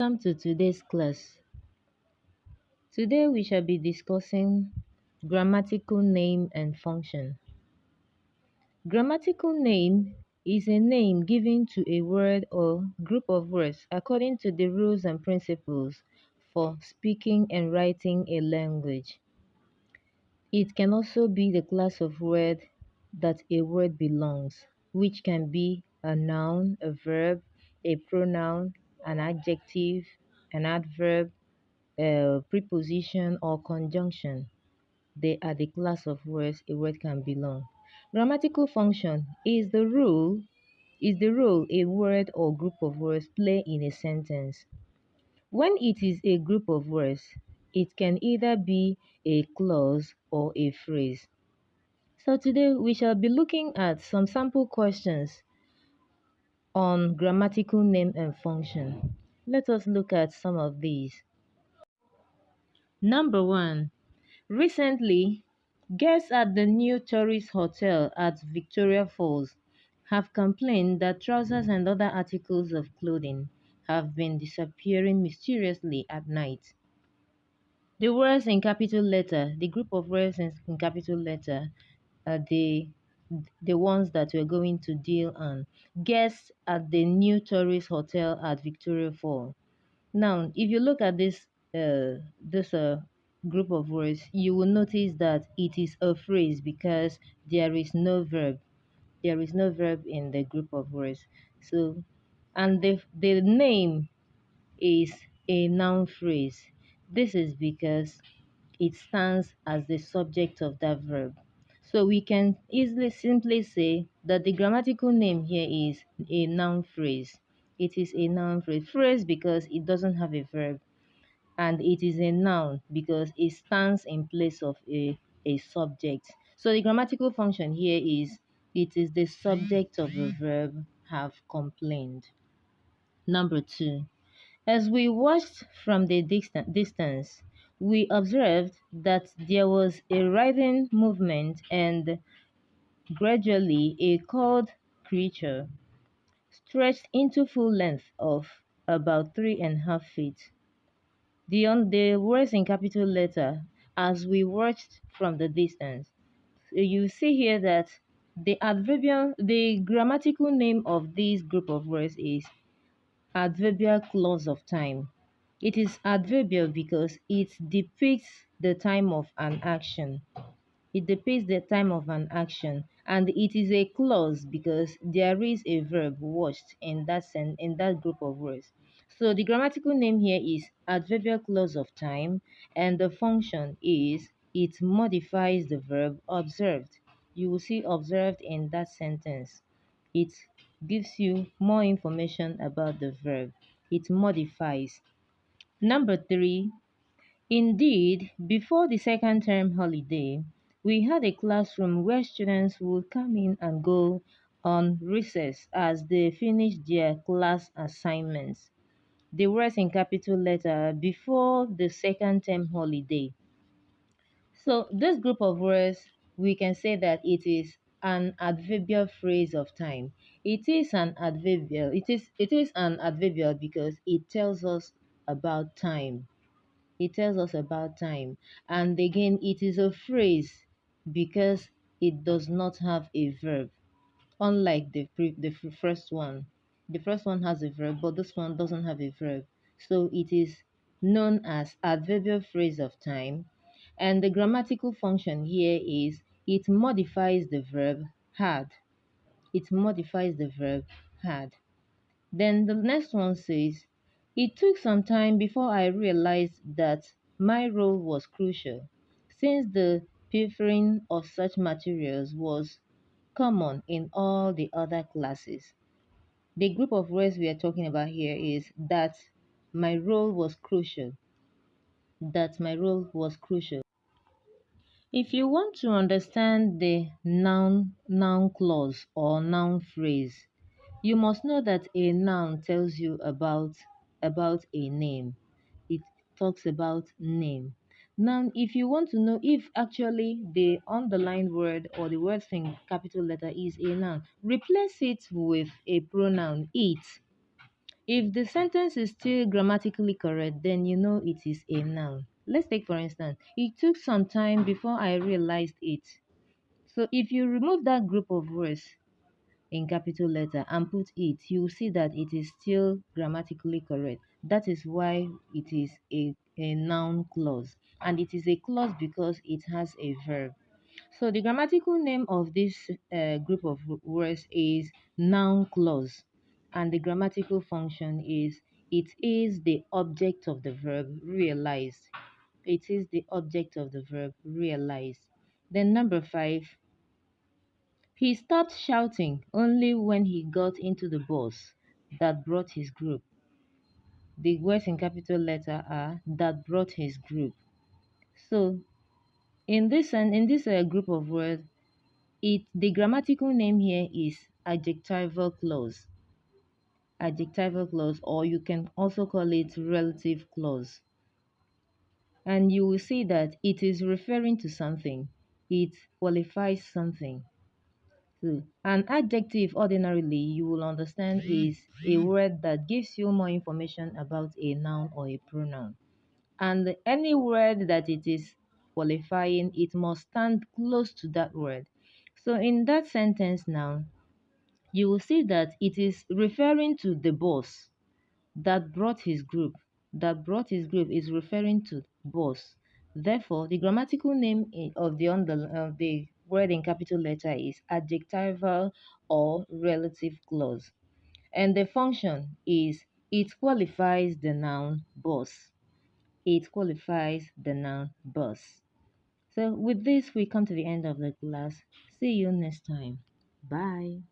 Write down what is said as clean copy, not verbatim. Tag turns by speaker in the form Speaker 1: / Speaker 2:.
Speaker 1: Welcome to today's class. Today we shall be discussing grammatical name and function. Grammatical name is a name given to a word or group of words according to the rules and principles for speaking and writing a language. It can also be the class of word that a word belongs, which can be a noun, a verb, a pronoun, an adjective, an adverb, preposition or conjunction. They are the class of words a word can belong. Grammatical function is the role a word or group of words play in a sentence. When it is a group of words, it can either be a clause or a phrase. So today we shall be looking at some sample questions on grammatical name and function. Let us look at some of these. Number 1. Recently, guests at the new tourist hotel at Victoria Falls have complained that trousers and other articles of clothing have been disappearing mysteriously at night. The words in capital letter, the group of words in capital letter, are the ones that we're going to deal on. Guests at the new tourist hotel at Victoria Falls. Now, if you look at this group of words, you will notice that it is a phrase because there is no verb. There is no verb in the group of words. So, and the name is a noun phrase. This is because it stands as the subject of that verb. So we can easily simply say that the grammatical name here is a noun phrase. It is a noun phrase because it doesn't have a verb, and it is a noun because it stands in place of a subject. So the grammatical function here is it is the subject of the verb have complained. Number 2. As we watched from the distance, we observed that there was a writhing movement and gradually a coiled creature stretched into full length of about 3.5 feet. The words in capital letter, as we watched from the distance. So you see here that the grammatical name of this group of words is adverbial clause of time. It is adverbial because it depicts the time of an action. It depicts the time of an action, and it is a clause because there is a verb watched in in that group of words. So the grammatical name here is adverbial clause of time, and the function is it modifies the verb observed. You will see observed in that sentence. It gives you more information about the verb. It modifies. Number 3. Indeed, before the second term holiday, we had a classroom where students would come in and go on recess as they finished their class assignments. The words in capital letter before the second term holiday. So this group of words, we can say that it is an adverbial phrase of time. It is an adverbial. It is an adverbial because it tells us about time. It tells us about time. And again, it is a phrase because it does not have a verb, unlike the first one. The first one has a verb, but this one doesn't have a verb. So it is known as adverbial phrase of time. And the grammatical function here is it modifies the verb had. It modifies the verb had. Then the next one says, it took some time before I realized that my role was crucial, since the pilfering of such materials was common in all the other classes. The group of words we are talking about here is that my role was crucial. That my role was crucial. If you want to understand the noun clause or noun phrase, you must know that a noun tells you about a name. It talks about name. Now, if you want to know if actually the underlined word or the word in capital letter is a noun, replace it with a pronoun it. If the sentence is still grammatically correct, then you know it is a noun. Let's take for instance, it took some time before I realized it. So if you remove that group of words in capital letter and put it, you will see that it is still grammatically correct. That is why it is a noun clause. And it is a clause because it has a verb. So the grammatical name of this group of words is noun clause. And the grammatical function is it is the object of the verb realized. It is the object of the verb realized. Then number 5, he stopped shouting only when he got into the bus that brought his group. The words in capital letter are that brought his group. So in this group of words, the grammatical name here is adjectival clause. Adjectival clause, or you can also call it relative clause. And you will see that it is referring to something. It qualifies something. So, an adjective ordinarily you will understand is a word that gives you more information about a noun or a pronoun. And any word that it is qualifying, it must stand close to that word. So in that sentence now, you will see that it is referring to the boss that brought his group. That brought his group is referring to boss. Therefore, the grammatical name of the word in capital letter is adjectival or relative clause. And the function is it qualifies the noun boss. It qualifies the noun boss. So with this, we come to the end of the class. See you next time. Bye.